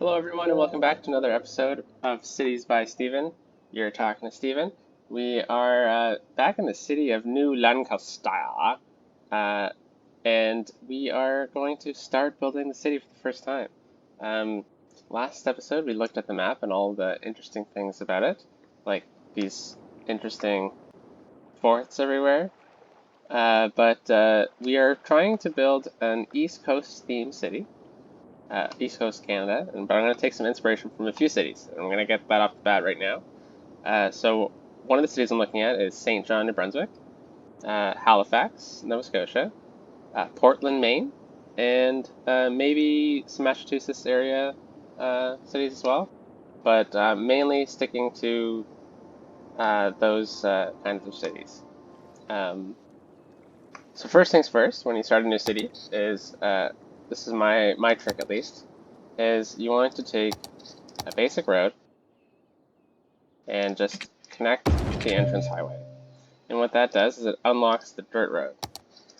Hello, everyone, and welcome back to another episode of Cities by Steven. You're talking to Steven. We are back in the city of New Lancaster, and we are going to start building the city for the first time. Um, Last episode, we looked at the map and all the interesting things about it, like these interesting forts everywhere. But we are trying to build an East Coast themed city. East Coast Canada, but I'm going to take some inspiration from a few cities, and I'm going to get that off the bat right now. So one of the cities I'm looking at is St. John, New Brunswick, Halifax, Nova Scotia, Portland, Maine, and maybe some Massachusetts area cities as well, but mainly sticking to those kinds of cities. So first things first, when you start a new city, is this is my trick at least, is you want to take a basic road and just connect the entrance highway. And what that does is it unlocks the dirt road.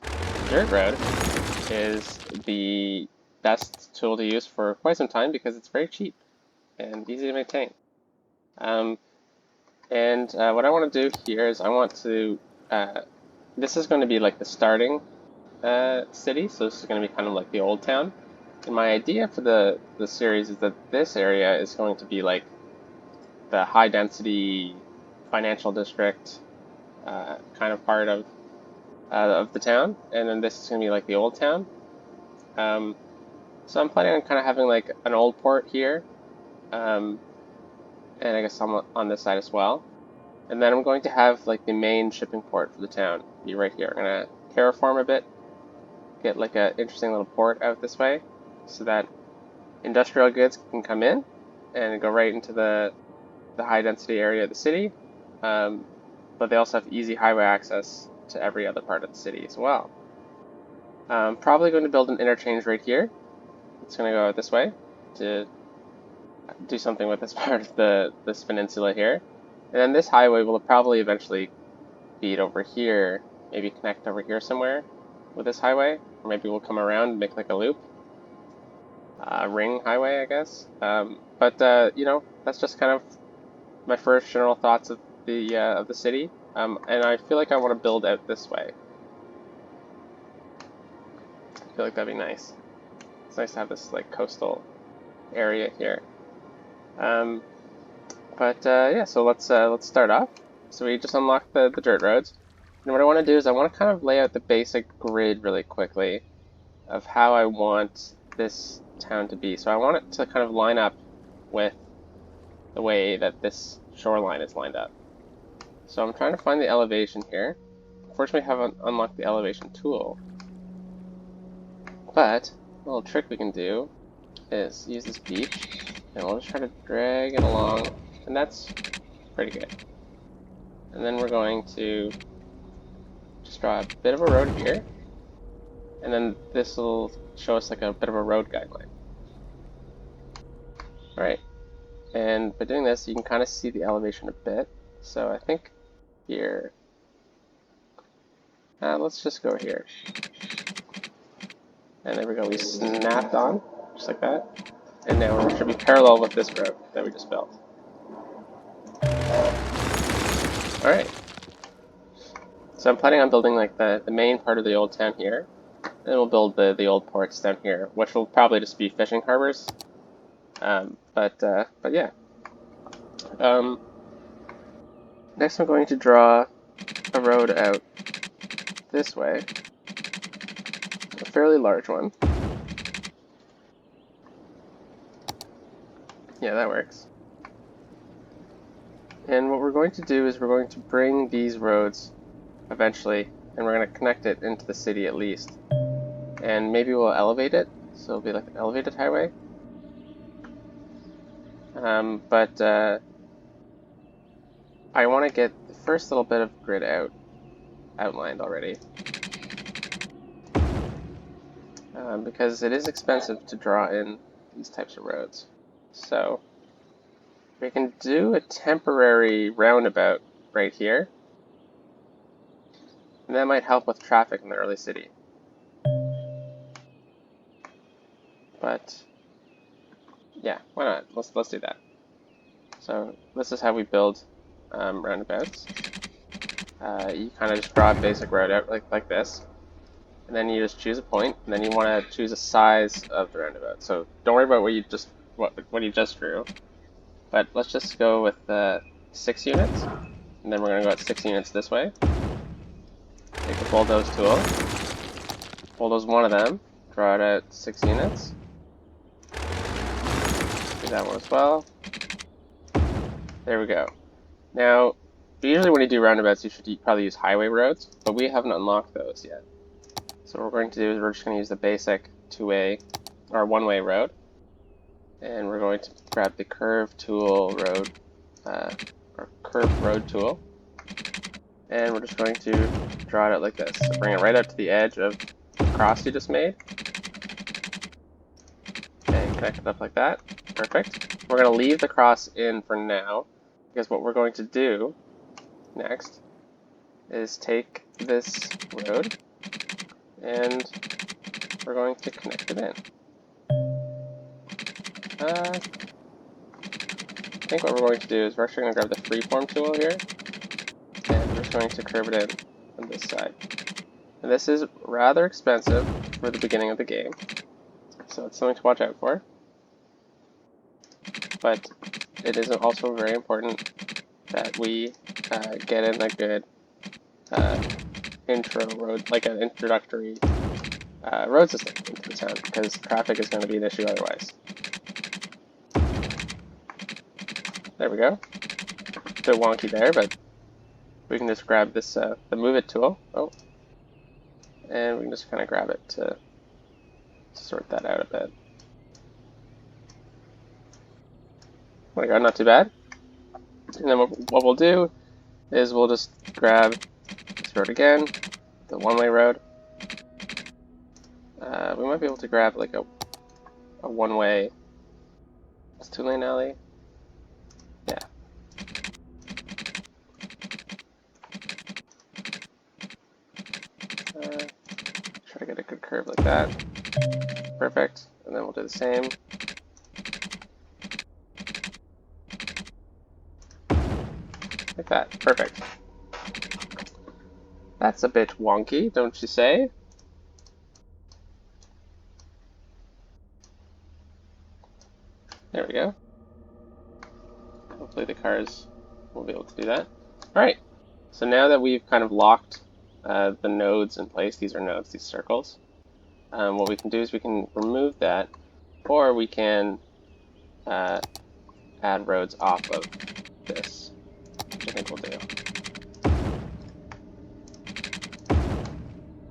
The dirt road is the best tool to use for quite some time because it's very cheap and easy to maintain. What I want to do here is I want to, this is going to be like the starting city, so this is going to be kind of like the old town. And my idea for the series is that this area is going to be like the high density financial district kind of part of the town, and then this is going to be like the old town. So I'm planning on kind of having like an old port here, and I guess on this side as well. And then I'm going to have like the main shipping port for the town be right here. I'm going to terraform a bit, get like an interesting little port out this way so that industrial goods can come in and go right into the high density area of the city, but they also have easy highway access to every other part of the city as well. I'm probably going to build an interchange right here. It's going to go out this way to do something with this part of this peninsula here. And then this highway will probably eventually feed over here, maybe connect over here somewhere with this highway, or maybe we'll come around and make like a loop. Ring highway, I guess. But you know, that's just kind of my first general thoughts of the city. And I feel like I want to build out this way. I feel like that'd be nice. It's nice to have this like coastal area here. Yeah, so let's start off. So we just unlocked the dirt roads. And what I want to do is I want to kind of lay out the basic grid really quickly of how I want this town to be. So I want it to kind of line up with the way that this shoreline is lined up. So I'm trying to find the elevation here. Unfortunately, I haven't unlocked the elevation tool. But a little trick we can do is use this beach, and we'll just try to drag it along, and that's pretty good. And then we're going to just draw a bit of a road here, and then this will show us like a bit of a road guideline. Alright, and by doing this, you can kind of see the elevation a bit. So I think here, let's just go here. And there we go, we snapped on, just like that. And now we should be parallel with this road that we just built. Alright. So I'm planning on building like the main part of the old town here. Then we'll build the old ports down here, which will probably just be fishing harbors. But yeah. Next I'm going to draw a road out this way. A fairly large one. Yeah, that works. And what we're going to do is we're going to bring these roads eventually, and we're going to connect it into the city at least. And maybe we'll elevate it, so it'll be like an elevated highway. I want to get the first little bit of grid outlined already. Because it is expensive to draw in these types of roads. So we can do a temporary roundabout right here. And that might help with traffic in the early city. But Yeah, why not? Let's do that. So this is how we build roundabouts. You kind of just draw a basic road out like this, and then you just choose a point, and then you want to choose a size of the roundabout. So don't worry about what you just drew, but let's just go with 6 units, and then we're gonna go at 6 units this way. Take the bulldoze tool, bulldoze one of them, draw it at 6 units. Do that one as well. There we go. Now, usually when you do roundabouts, you should probably use highway roads, but we haven't unlocked those yet. So what we're going to do is we're just going to use the basic two-way or one-way road, and we're going to grab the curve tool road or curve road tool, and we're just going to draw it out like this. So bring it right up to the edge of the cross you just made, and connect it up like that. Perfect. We're going to leave the cross in for now, because what we're going to do next is take this road and we're going to connect it in. I think what we're going to do is we're actually going to grab the freeform tool here, and we're just going to curve it in on this side. And this is rather expensive for the beginning of the game, so it's something to watch out for. But it is also very important that we get in a good intro road, like an introductory road system into the town, because traffic is going to be an issue otherwise. There we go. A bit wonky there, but we can just grab this, the move it tool. Oh, and we can just kind of grab it to sort that out a bit. Oh my god, not too bad. And then what we'll do is we'll just grab this road again, the one-way road. We might be able to grab like a one-way, it's 2-lane alley. Yeah. Try to get a good curve like that. Perfect. And then we'll do the same. Like that. Perfect. That's a bit wonky, don't you say? There we go. Hopefully the cars will be able to do that. Alright, so now that we've kind of locked the nodes in place, these are nodes, these circles, what we can do is we can remove that, or we can add roads off of this, which I think we'll do.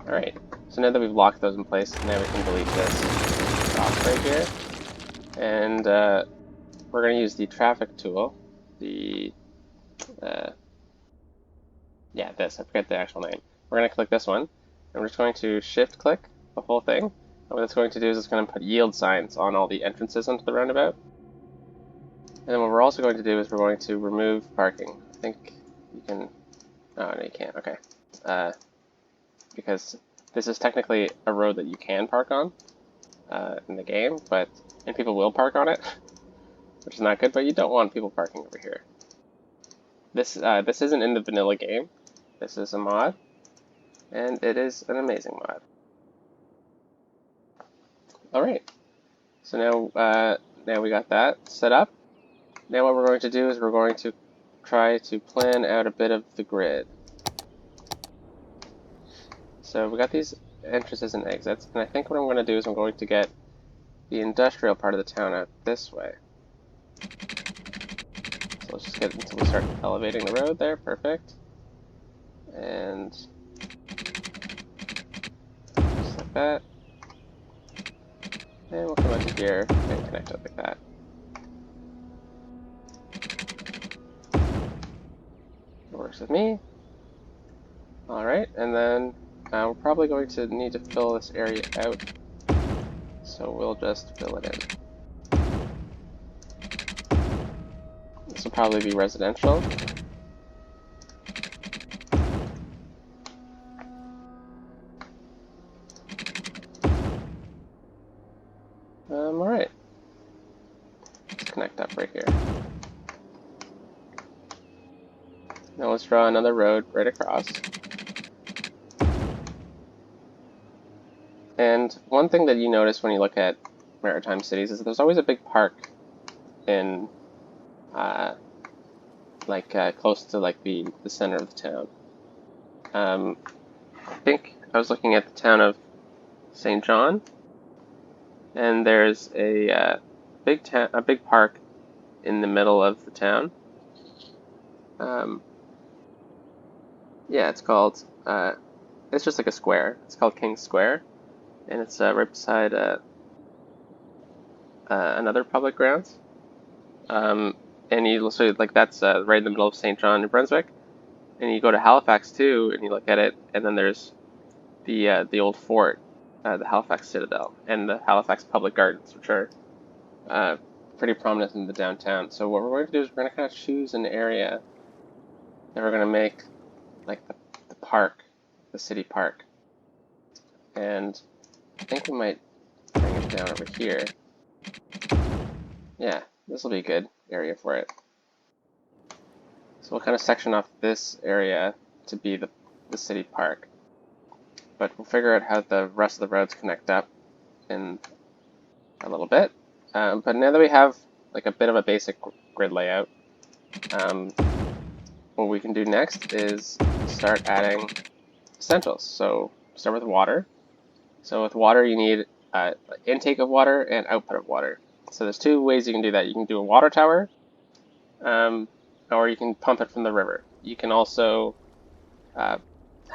Alright, so now that we've locked those in place, now we can delete this box right here, and we're going to use the traffic tool, yeah, this, I forget the actual name. We're going to click this one, and we're just going to shift click the whole thing. And what it's going to do is it's going to put yield signs on all the entrances onto the roundabout. And then what we're also going to do is we're going to remove parking. I think you can, oh no you can't, okay. Because this is technically a road that you can park on in the game, and people will park on it, which is not good, but you don't want people parking over here. This isn't in the vanilla game. This is a mod, and it is an amazing mod. Alright, so now we got that set up. Now what we're going to do is we're going to try to plan out a bit of the grid. So we got these entrances and exits, and I think what I'm going to do is I'm going to get the industrial part of the town out this way. So let's just get until we start elevating the road there, perfect. And just like that. And we'll come out to here and connect it like that. It works with me. Alright, and then we're probably going to need to fill this area out. So we'll just fill it in. This will probably be residential. Alright. up right here. Now let's draw another road right across. And one thing that you notice when you look at maritime cities is that there's always a big park in, close to like the center of the town. I think I was looking at the town of St. John, and there's a big park in the middle of the town. Yeah, it's called. It's just like a square. It's called King's Square, and it's right beside another public grounds. And you so like that's right in the middle of St. John, New Brunswick. And you go to Halifax too, and you look at it, and then there's the old fort, the Halifax Citadel, and the Halifax Public Gardens, which are pretty prominent in the downtown. So what we're going to do is we're going to kind of choose an area that we're going to make like the park, the city park. And I think we might bring it down over here. Yeah, this will be a good area for it. So we'll kind of section off this area to be the city park. But we'll figure out how the rest of the roads connect up in a little bit. But now that we have like a bit of a basic grid layout, what we can do next is start adding essentials. So start with water. So with water, you need intake of water and output of water. So there's two ways you can do that. You can do a water tower, or you can pump it from the river. You can also have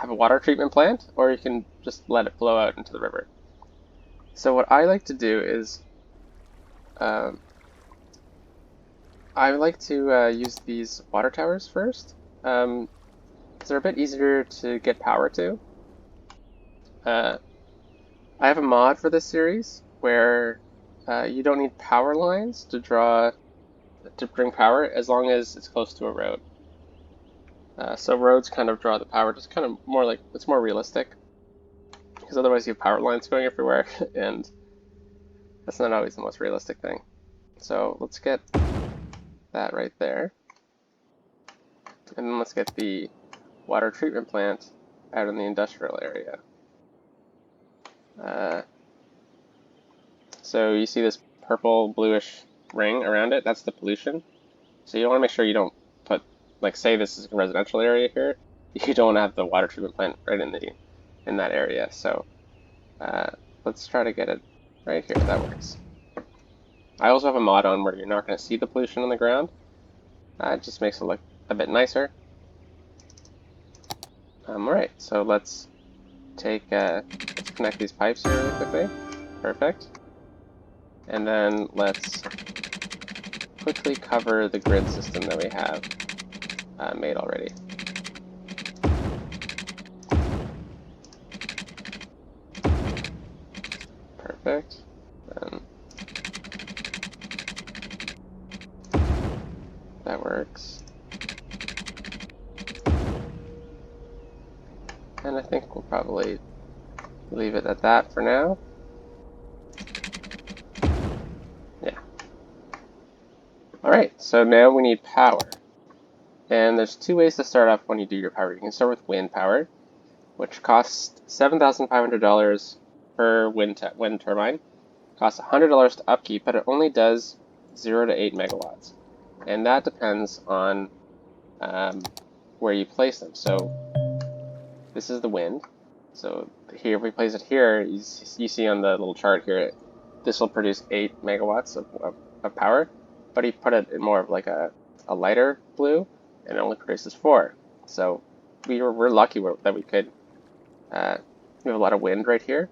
a water treatment plant, or you can just let it flow out into the river. So what I like to do is I like to use these water towers first. They're a bit easier to get power to. I have a mod for this series where you don't need power lines to bring power as long as it's close to a road. So roads kind of draw the power, just kind of more like, it's more realistic. Because otherwise you have power lines going everywhere, and that's not always the most realistic thing. So let's get that right there. And then let's get the water treatment plant out in the industrial area. So you see this purple bluish ring around it, that's the pollution. So you want to make sure you don't put, like say this is a residential area here, you don't want to have the water treatment plant right in that area. So let's try to get it right here, that works. I also have a mod on where you're not going to see the pollution on the ground. It just makes it look a bit nicer. Alright, so let's connect these pipes here really quickly. Perfect. And then let's quickly cover the grid system that we have made already. Perfect. That works. And I think we'll probably leave it at that for now. Yeah. Alright, so now we need power. And there's two ways to start off when you do your power. You can start with wind power, which costs $7,500 per wind turbine. Costs $100 to upkeep, but it only does 0 to 8 megawatts. And that depends on where you place them. So this is the wind. So here, if we place it here, you see on the little chart here, this will produce 8 megawatts of power. But he put it in more of like a lighter blue, and it only produces 4. So we're lucky that we could. We have a lot of wind right here.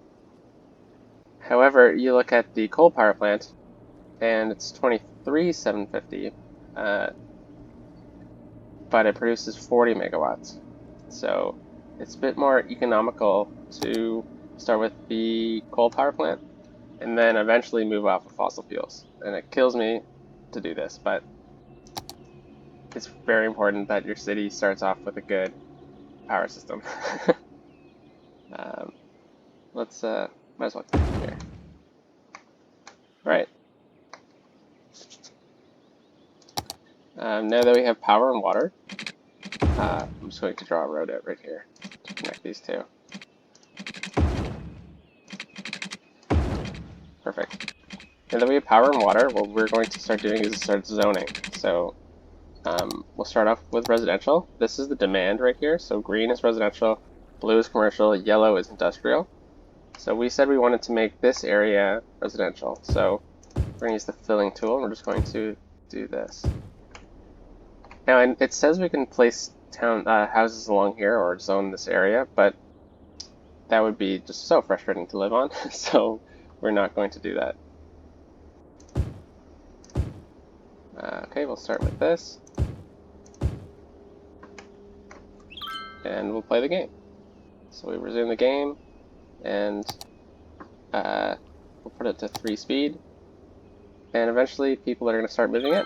However, you look at the coal power plant, and it's 23,750, but it produces 40 megawatts. So it's a bit more economical to start with the coal power plant, and then eventually move off of fossil fuels. And it kills me to do this, but it's very important that your city starts off with a good power system. Let's might as well connect here. All right. Now that we have power and water, I'm just going to draw a road out right here to connect these two. Perfect. Now that we have power and water, what we're going to start doing is start zoning. So we'll start off with residential. This is the demand right here. So green is residential, blue is commercial, yellow is industrial. So we said we wanted to make this area residential. So we're going to use the filling tool, and we're just going to do this. Now, it says we can place town houses along here or zone this area, but that would be just so frustrating to live on, so we're not going to do that. Okay, we'll start with this, and we'll play the game. So we resume the game, and we'll put it to 3 speed, and eventually people are going to start moving in.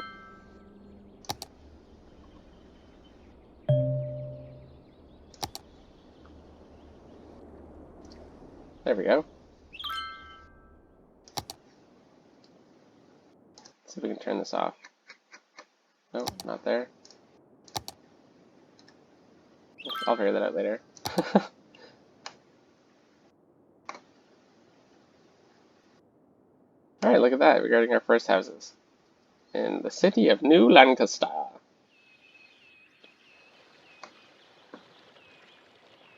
There we go. Let's see if we can turn this off. No, not there. I'll figure that out later. Alright, look at that. We're getting our first houses in the city of New Lancaster.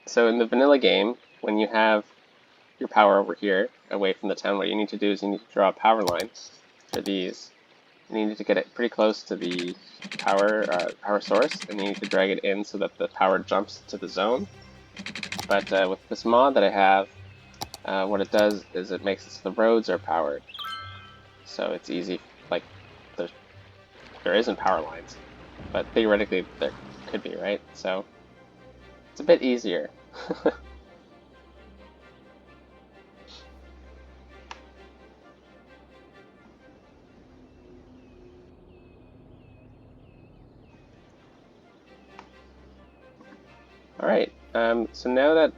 So in the vanilla game, when you have your power over here, away from the town, what you need to do is you need to draw a power line for these. And you need to get it pretty close to the power source, and you need to drag it in so that the power jumps to the zone. But with this mod that I have, what it does is it makes it so the roads are powered. So it's easy, like, there isn't power lines, but theoretically there could be, right? So it's a bit easier. Alright, so now that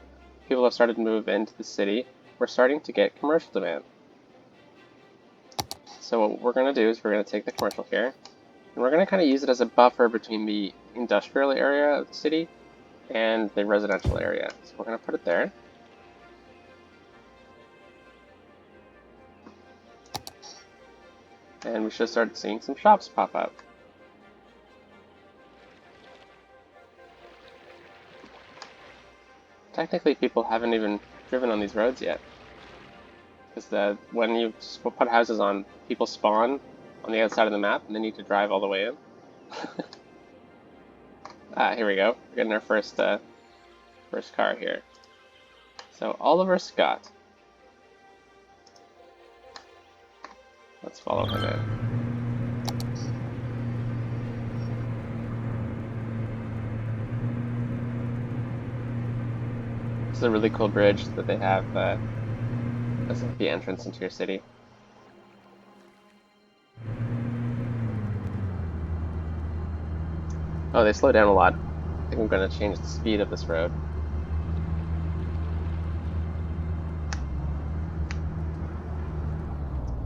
people have started to move into the city, we're starting to get commercial demand. So what we're going to do is we're going to take the commercial here, and we're going to kind of use it as a buffer between the industrial area of the city and the residential area. So we're going to put it there. And we should start seeing some shops pop up. Technically, people haven't even driven on these roads yet. Because when you put houses on, people spawn on the outside of the map, and they need to drive all the way in. Here we go. We're getting our first car here. So Oliver Scott. Let's follow him in. This is a really cool bridge that they have as the entrance into your city. Oh, they slow down a lot. I think I'm going to change the speed of this road.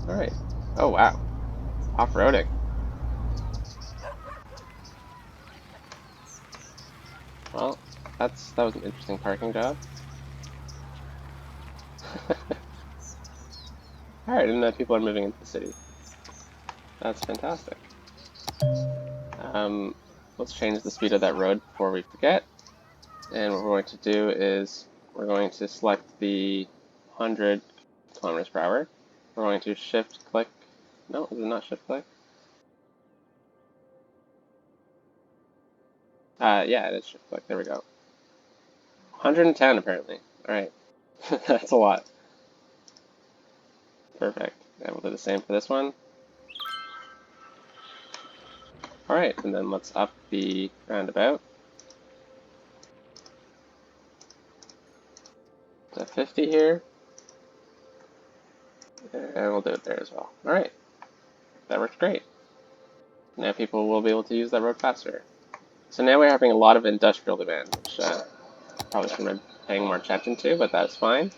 Alright. Oh, wow. Off-roading. Well, that was an interesting parking job. Alright, and then people are moving into the city. That's fantastic. Let's change the speed of that road before we forget. And what we're going to do is we're going to select the 100 kilometers per hour. We're going to shift click. No, is it not shift click? Yeah, it is shift click. There we go. 110 apparently. Alright. That's a lot. Perfect. And we'll do the same for this one. Alright, and then let's up the roundabout to 50 here. And we'll do it there as well. Alright. That works great. Now people will be able to use that road faster. So now we're having a lot of industrial demand, which probably shouldn't have been paying more attention to, but that's fine.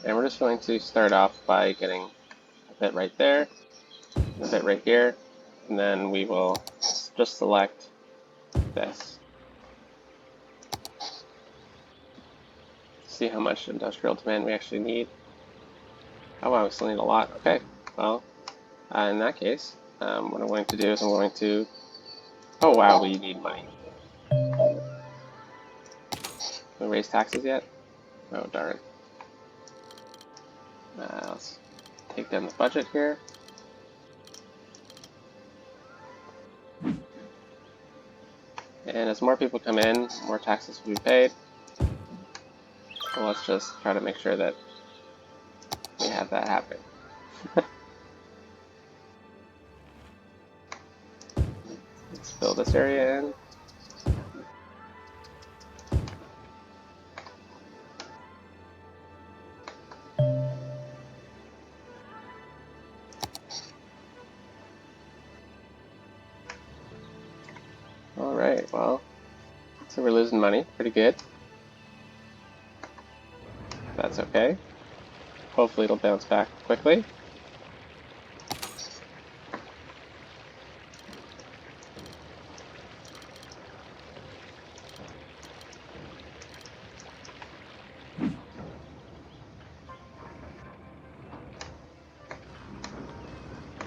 And we're just going to start off by getting a bit right there, a bit right here, and then we will just select this. See how much industrial demand we actually need. Oh wow, we still need a lot. Okay, well, in that case, what I'm going to do is I'm going to... Oh wow, we need money. We raise taxes yet? Oh darn. Let's take down the budget here. And as more people come in, more taxes will be paid. So let's just try to make sure that we have that happen. Let's fill this area in. Alright, well, so we're losing money. Pretty good. That's okay. Hopefully it'll bounce back quickly.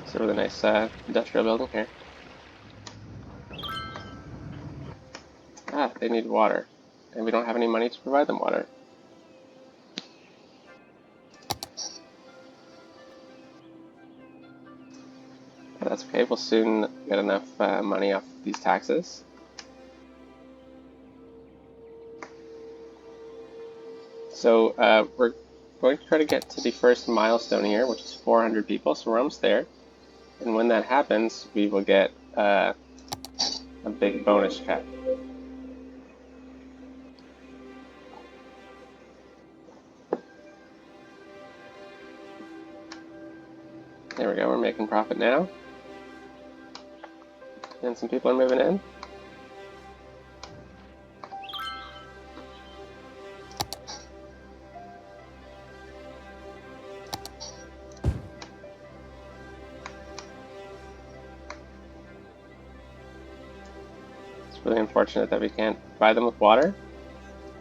It's a really nice industrial building here. Ah, they need water. And we don't have any money to provide them water. But that's okay, we'll soon get enough money off these taxes. So we're going to try to get to the first milestone here, which is 400 people, so we're almost there. And when that happens, we will get a big bonus check. There we go, we're making profit now. And some people are moving in. It's really unfortunate that we can't buy them with water,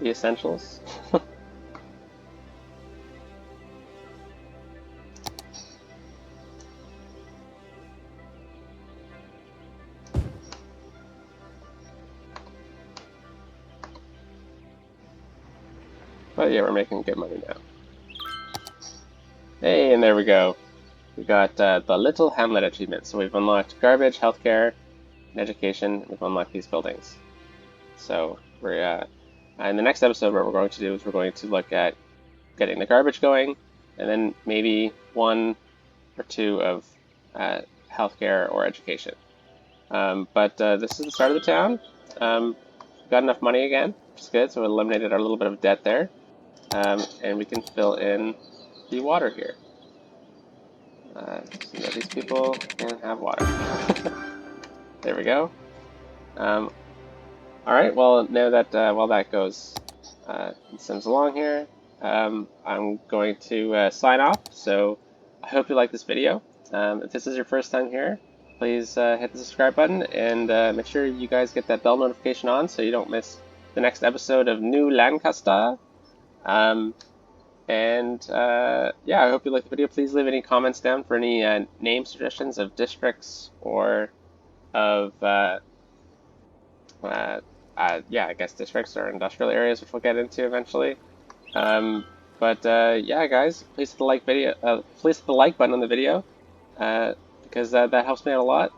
the essentials. But yeah, we're making good money now. Hey, and there we go. We got the Little Hamlet achievement. So we've unlocked garbage, healthcare, and education. We've unlocked these buildings. So we're in the next episode, what we're going to do is we're going to look at getting the garbage going, and then maybe 1 or 2 of healthcare or education. But this is the start of the town. We've got enough money again, which is good. So we eliminated our little bit of debt there. And we can fill in the water here. So that these people can have water. There we go. Alright, well, now that while that goes sims along here, I'm going to sign off. So I hope you like this video. If this is your first time here, please hit the subscribe button and make sure you guys get that bell notification on so you don't miss the next episode of New Lancaster. Yeah, I hope you liked the video. Please leave any comments down for any name suggestions of districts or of, yeah, I guess districts or industrial areas, which we'll get into eventually. Yeah, guys, please hit the please hit the like button on the video, because that helps me out a lot.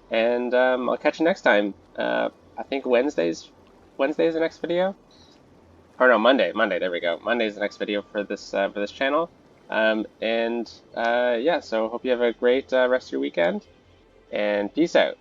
And I'll catch you next time. I think Wednesday's the next video. Or no, Monday, there we go. Monday's the next video for this channel. Yeah, so hope you have a great rest of your weekend, and peace out.